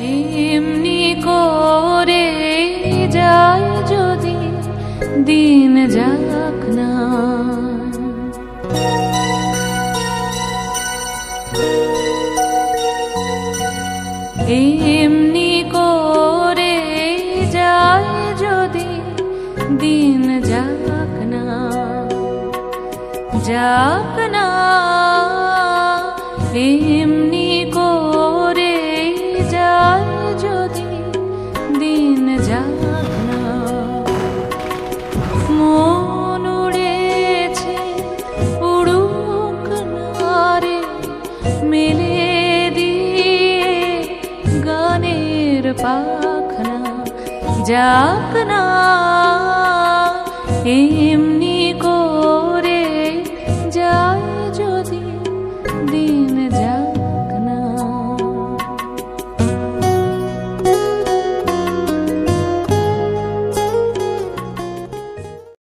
এমনি করে যায় যদি দিন যাক না, এমনি করে যায় যদি দিন যাক না, যাক না, এমনি করে যায় যদি দিন যাক না। মন উড়েছে উড়ুক না রে, মেলে দিয়ে গানের পাখনা, যাক না